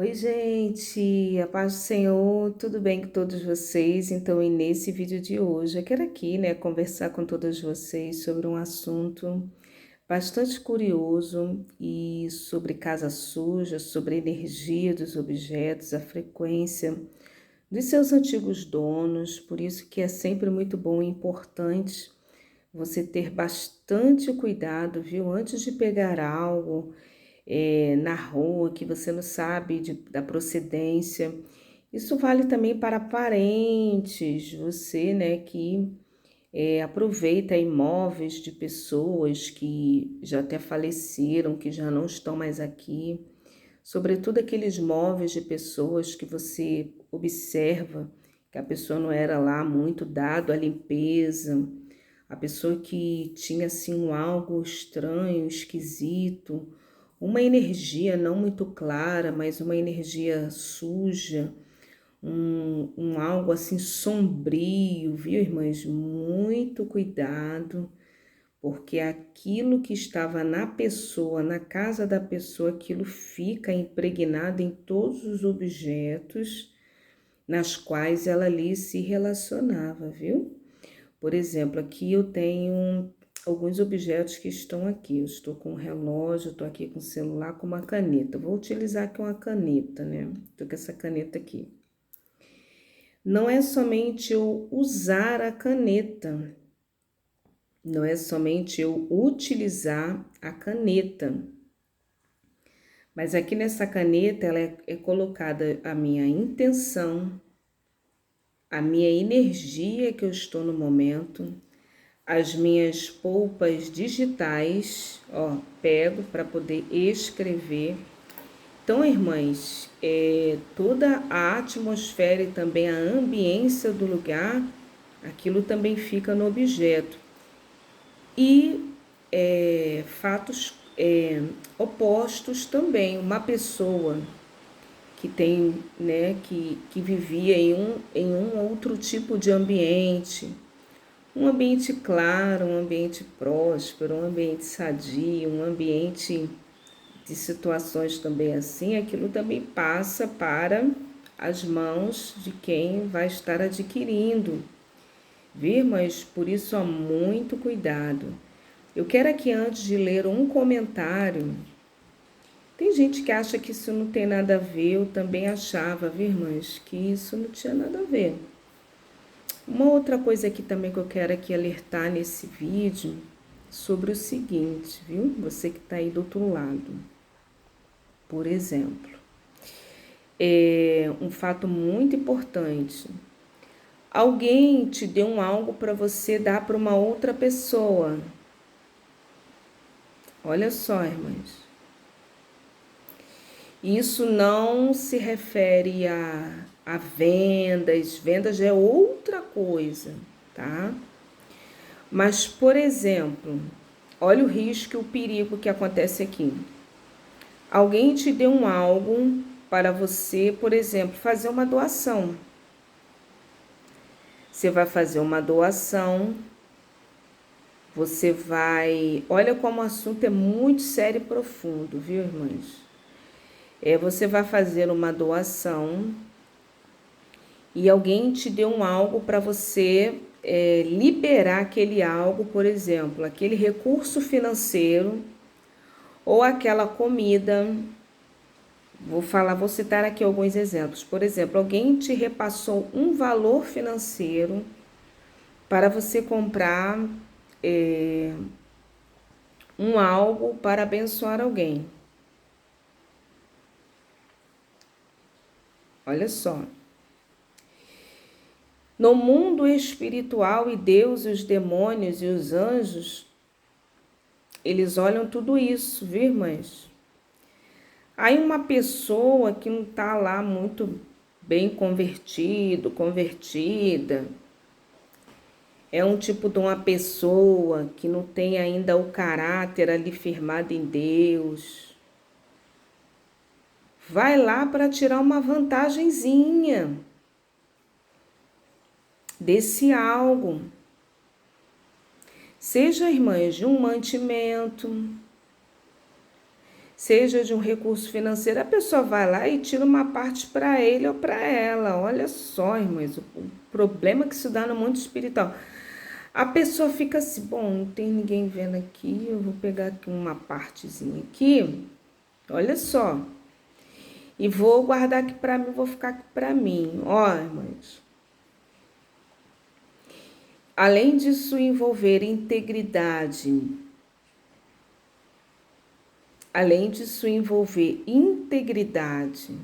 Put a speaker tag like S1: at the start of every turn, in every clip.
S1: Oi, gente, a paz do Senhor, tudo bem com todos vocês? Então, e nesse vídeo de hoje, eu quero aqui, conversar com todos vocês sobre um assunto bastante curioso e sobre casa suja, sobre a energia dos objetos, a frequência dos seus antigos donos. Por isso que é sempre muito bom e importante você ter bastante cuidado, viu? Antes de pegar algo na rua que você não sabe da procedência. Isso vale também para parentes, você, que aproveita imóveis de pessoas que já até faleceram, que já não estão mais aqui, sobretudo aqueles móveis de pessoas que você observa que a pessoa não era lá muito dado à limpeza, a pessoa que tinha assim algo estranho, esquisito, uma energia não muito clara, mas uma energia suja, um algo assim sombrio, viu, irmãs? Muito cuidado, porque aquilo que estava na pessoa, na casa da pessoa, aquilo fica impregnado em todos os objetos nas quais ela ali se relacionava, viu? Por exemplo, aqui eu tenho alguns objetos que estão aqui. Eu estou com um relógio, estou aqui com o celular, com uma caneta. Vou utilizar aqui uma caneta, né? Estou com essa caneta aqui. Não é somente eu usar a caneta, não é somente eu utilizar a caneta, mas aqui nessa caneta ela é colocada a minha intenção, a minha energia que eu estou no momento, as minhas polpas digitais, ó, pego para poder escrever. Então, irmãs, toda a atmosfera e também a ambiência do lugar, aquilo também fica no objeto. E fatos opostos também, uma pessoa que tem, que vivia em um outro tipo de ambiente, um ambiente claro, um ambiente próspero, um ambiente sadio, um ambiente de situações também assim, aquilo também passa para as mãos de quem vai estar adquirindo. Viu, mas por isso há muito cuidado. Eu quero aqui, antes de ler um comentário, tem gente que acha que isso não tem nada a ver, eu também achava, viu, irmãs, que isso não tinha nada a ver. Uma outra coisa aqui também que eu quero aqui alertar nesse vídeo sobre o seguinte, viu? Você que está aí do outro lado. Por exemplo, um fato muito importante. Alguém te deu algo para você dar para uma outra pessoa. Olha só, irmãs. Isso não se refere a vendas, vendas é outra coisa, tá? Mas, por exemplo, olha o risco e o perigo que acontece aqui. Alguém te deu algo para você, por exemplo, fazer uma doação. Você vai fazer uma doação, você vai... Olha como o assunto é muito sério e profundo, viu, irmãs? Você vai fazer uma doação e alguém te deu algo para você liberar aquele algo, por exemplo, aquele recurso financeiro ou aquela comida. Vou citar aqui alguns exemplos. Por exemplo, alguém te repassou um valor financeiro para você comprar um algo para abençoar alguém. Olha só. No mundo espiritual e Deus, os demônios e os anjos, eles olham tudo isso, viu, irmãs? Aí uma pessoa que não está lá muito bem convertida, é um tipo de uma pessoa que não tem ainda o caráter ali firmado em Deus. Vai lá para tirar uma vantagenzinha desse algo. Seja, irmãs, de um mantimento, seja de um recurso financeiro, a pessoa vai lá e tira uma parte para ele ou para ela. Olha só, irmãs, o problema que isso dá no mundo espiritual. A pessoa fica assim, bom, não tem ninguém vendo aqui, eu vou pegar aqui uma partezinha aqui, olha só, e vou guardar aqui para mim, vou ficar aqui para mim. Ó, irmãs, além disso envolver integridade,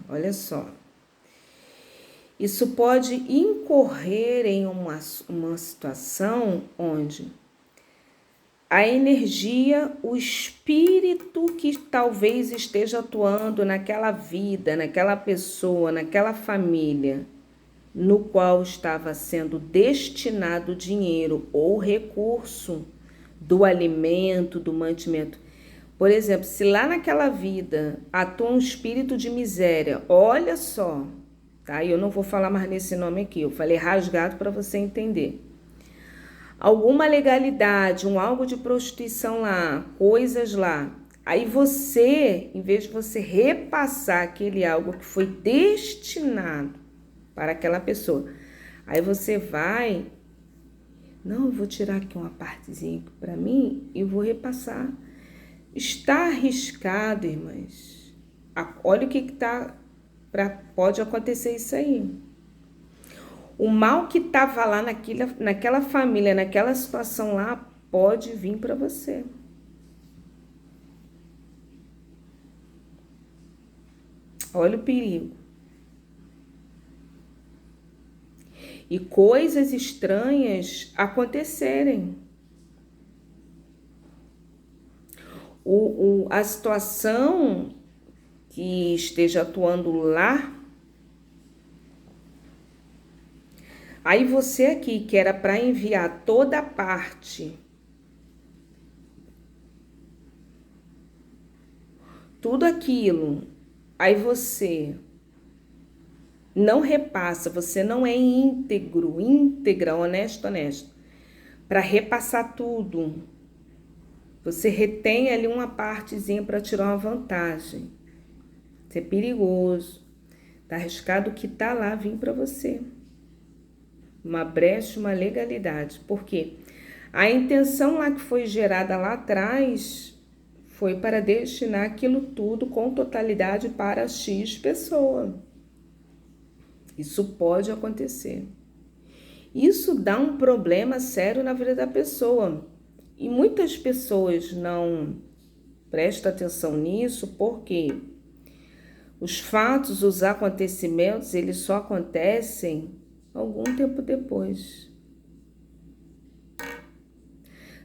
S1: olha só, isso pode incorrer em uma situação onde a energia, o espírito que talvez esteja atuando naquela vida, naquela pessoa, naquela família, no qual estava sendo destinado o dinheiro ou recurso do alimento, do mantimento. Por exemplo, se lá naquela vida atua um espírito de miséria, olha só, tá? Eu não vou falar mais nesse nome aqui, eu falei rasgado para você entender. Alguma legalidade, algo de prostituição lá, coisas lá. Aí você, em vez de você repassar aquele algo que foi destinado para aquela pessoa, aí você vai, não, eu vou tirar aqui uma partezinha para mim e vou repassar. Está arriscado, irmãs. Olha o que está, pode acontecer isso aí. O mal que estava lá naquela família, naquela situação lá, pode vir para você. Olha o perigo. E coisas estranhas acontecerem. A situação que esteja atuando lá, aí você aqui, que era para enviar toda a parte, tudo aquilo, aí você não repassa, você não é íntegra, honesto, para repassar tudo. Você retém ali uma partezinha para tirar uma vantagem. Isso é perigoso. Tá arriscado o que tá lá vir para você. Uma brecha, uma legalidade. Por quê? A intenção lá que foi gerada lá atrás foi para destinar aquilo tudo com totalidade para X pessoa. Isso pode acontecer. Isso dá um problema sério na vida da pessoa. E muitas pessoas não prestam atenção nisso porque os fatos, os acontecimentos, eles só acontecem algum tempo depois.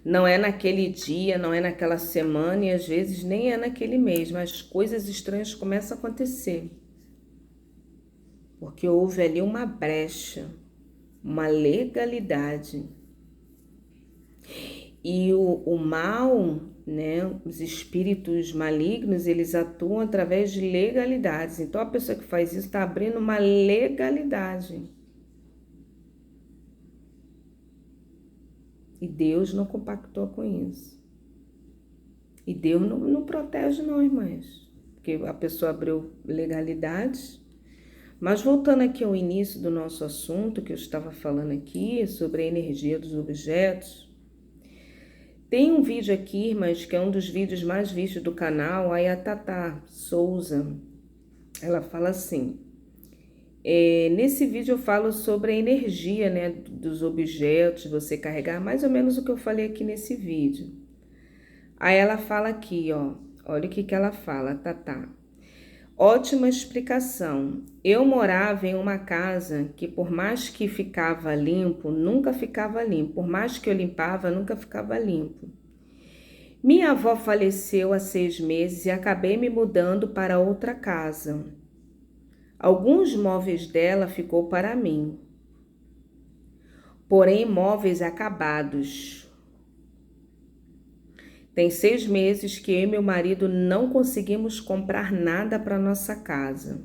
S1: Não é naquele dia, não é naquela semana e às vezes nem é naquele mês, mas coisas estranhas começam a acontecer. Porque houve ali uma brecha, uma legalidade. E o mal, né, os espíritos malignos, eles atuam através de legalidades. Então, a pessoa que faz isso está abrindo uma legalidade. E Deus não compactou com isso. E Deus não protege não, irmãs. Porque a pessoa abriu legalidades. Mas voltando aqui ao início do nosso assunto, que eu estava falando aqui, sobre a energia dos objetos, tem um vídeo aqui, irmãs, que é um dos vídeos mais vistos do canal, a Tata Souza. Ela fala assim, nesse vídeo eu falo sobre a energia, né, dos objetos, você carregar, mais ou menos o que eu falei aqui nesse vídeo. Aí ela fala aqui, ó, olha o que ela fala, Tata. Ótima explicação. Eu morava em uma casa que por mais que ficava limpo, nunca ficava limpo. Por mais que eu limpava, nunca ficava limpo. Minha avó faleceu há 6 meses e acabei me mudando para outra casa. Alguns móveis dela ficou para mim. Porém, móveis acabados. Tem 6 meses que eu e meu marido não conseguimos comprar nada para nossa casa.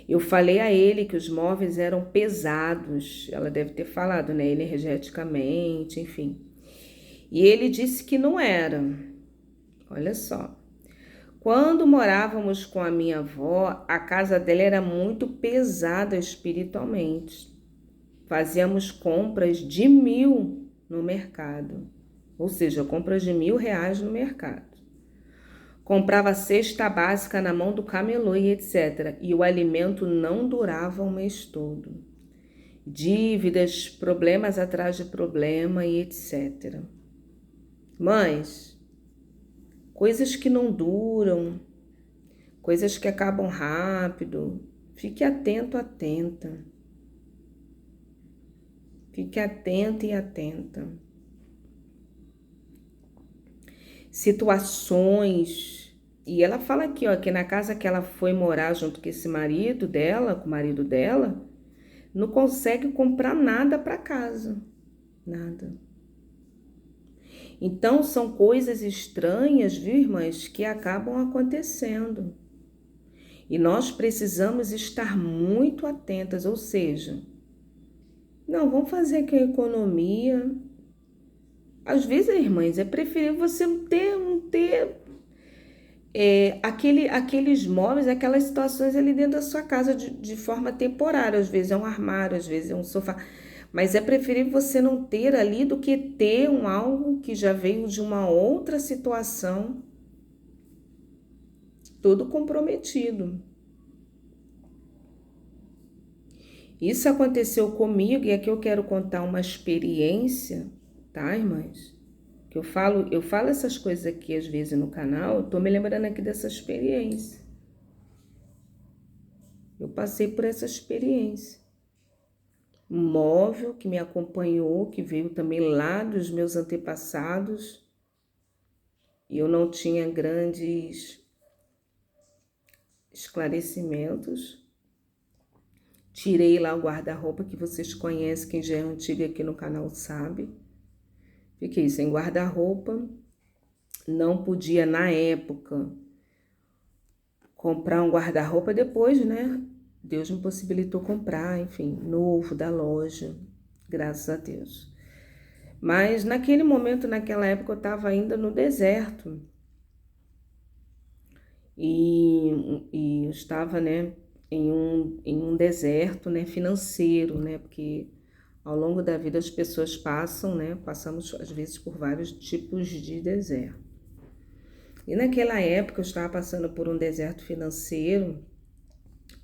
S1: Eu falei a ele que os móveis eram pesados, ela deve ter falado, né, energeticamente, enfim. E ele disse que não era. Olha só. Quando morávamos com a minha avó, a casa dela era muito pesada espiritualmente. Fazíamos compras de 1.000 no mercado, ou seja, compras de R$ 1.000 no mercado. Comprava cesta básica na mão do camelô e etc. E o alimento não durava um mês todo. Dívidas, problemas atrás de problema e etc. Mas, coisas que não duram, coisas que acabam rápido, fique atento, atenta. Fique atento e atenta. Situações. E ela fala aqui, ó, que na casa que ela foi morar junto com esse marido dela, com o marido dela, não consegue comprar nada para casa. Nada. Então, são coisas estranhas, viu, irmãs, que acabam acontecendo. E nós precisamos estar muito atentas, ou seja, não, vamos fazer aqui a economia. Às vezes, irmãs, é preferível você não ter aqueles móveis, aquelas situações ali dentro da sua casa de forma temporária. Às vezes é um armário, às vezes é um sofá. Mas é preferível você não ter ali do que ter algo que já veio de uma outra situação, todo comprometido. Isso aconteceu comigo e aqui eu quero contar uma experiência, tá, irmãs? Que eu falo essas coisas aqui às vezes no canal, eu tô me lembrando aqui dessa experiência. Eu passei por essa experiência. Um móvel que me acompanhou, que veio também lá dos meus antepassados, e eu não tinha grandes esclarecimentos. Tirei lá o guarda-roupa, que vocês conhecem, quem já é antigo aqui no canal sabe. Fiquei sem guarda-roupa, não podia na época comprar um guarda-roupa depois, né? Deus me possibilitou comprar, enfim, novo da loja, graças a Deus. Mas naquele momento, naquela época, eu estava ainda no deserto. E eu estava, né, em um deserto, né, financeiro, né? Porque ao longo da vida as pessoas passam, né? Passamos às vezes por vários tipos de deserto. E naquela época eu estava passando por um deserto financeiro,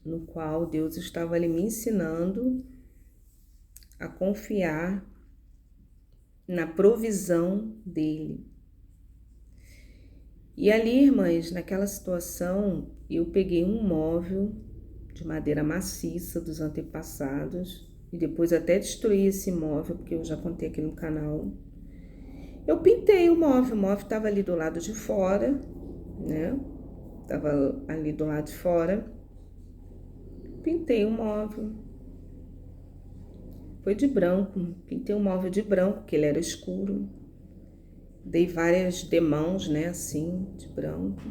S1: no qual Deus estava ali me ensinando a confiar na provisão dele. E ali, irmãs, naquela situação, eu peguei um móvel de madeira maciça dos antepassados e depois até destruí esse móvel, porque eu já contei aqui no canal. Eu pintei o móvel estava ali do lado de fora, né? Tava ali do lado de fora. Pintei o móvel. Foi de branco. Pintei o móvel de branco, porque ele era escuro. Dei várias demãos, né? Assim, de branco.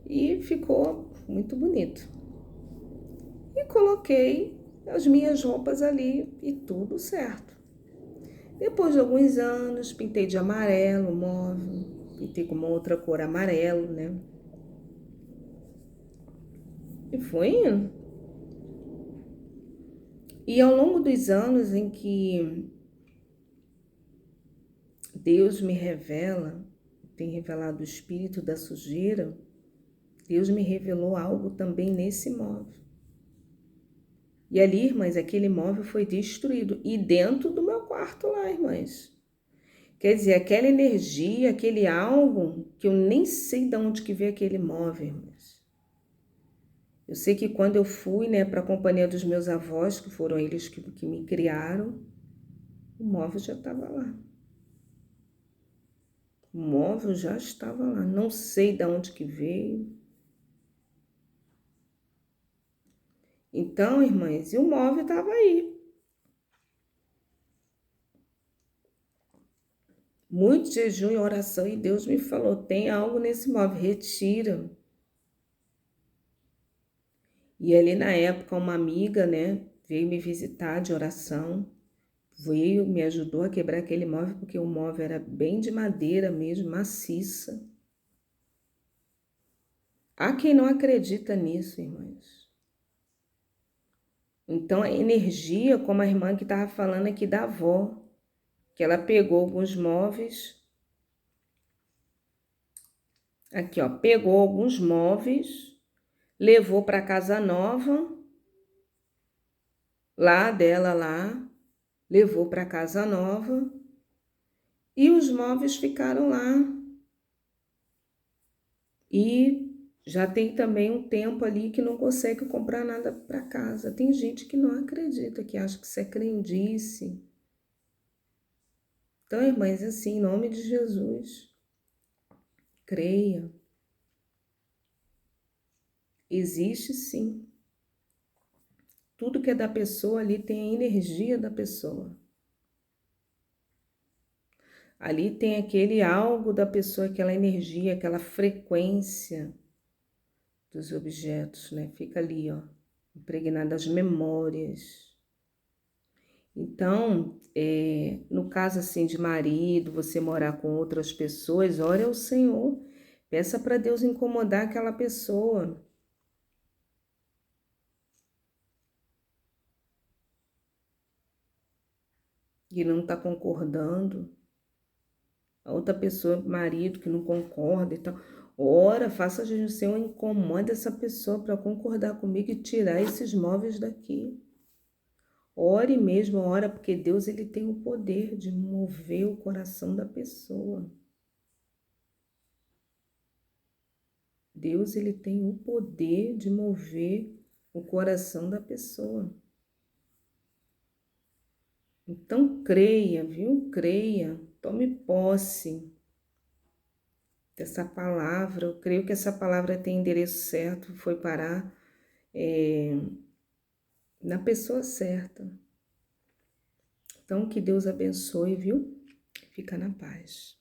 S1: E ficou muito bonito. E coloquei as minhas roupas ali e tudo certo. Depois de alguns anos, pintei de amarelo o móvel. Pintei com uma outra cor amarelo, né? E foi indo. E ao longo dos anos em que Deus me revela, tem revelado o espírito da sujeira, Deus me revelou algo também nesse móvel. E ali, irmãs, aquele móvel foi destruído. E dentro do meu quarto lá, irmãs. Quer dizer, aquela energia, aquele algo que eu nem sei de onde que veio aquele móvel, irmãs. Eu sei que quando eu fui, né, para a companhia dos meus avós, que foram eles que me criaram, o móvel já estava lá. O móvel já estava lá. Não sei de onde que veio. Então, irmãs, e o móvel estava aí. Muito jejum e oração, e Deus me falou, tem algo nesse móvel, retira. E ali na época uma amiga, né, veio me visitar de oração, veio, me ajudou a quebrar aquele móvel, porque o móvel era bem de madeira mesmo, maciça. Há quem não acredita nisso, irmãs. Então, a energia, como a irmã que estava falando aqui da avó, que ela pegou alguns móveis, aqui ó, pegou alguns móveis, levou para casa nova, lá dela lá, levou para casa nova, e os móveis ficaram lá. E já tem também um tempo ali que não consegue comprar nada para casa. Tem gente que não acredita, que acha que isso é crendice. Então, irmãs, assim, em nome de Jesus, creia. Existe sim. Tudo que é da pessoa ali tem a energia da pessoa. Ali tem aquele algo da pessoa, aquela energia, aquela frequência dos objetos, né? Fica ali, ó, impregnada as memórias. Então, no caso assim de marido, você morar com outras pessoas, ore ao Senhor, peça para Deus incomodar aquela pessoa. Que não está concordando, a outra pessoa, marido, que não concorda e tal. Ora, faça jejum, Senhor, incomoda essa pessoa para concordar comigo e tirar esses móveis daqui. Ore mesmo, ora, porque Deus ele tem o poder de mover o coração da pessoa. Deus ele tem o poder de mover o coração da pessoa. Então creia, viu? Creia, tome posse dessa palavra. Eu creio que essa palavra tem endereço certo, foi parar na pessoa certa. Então que Deus abençoe, viu? Fica na paz.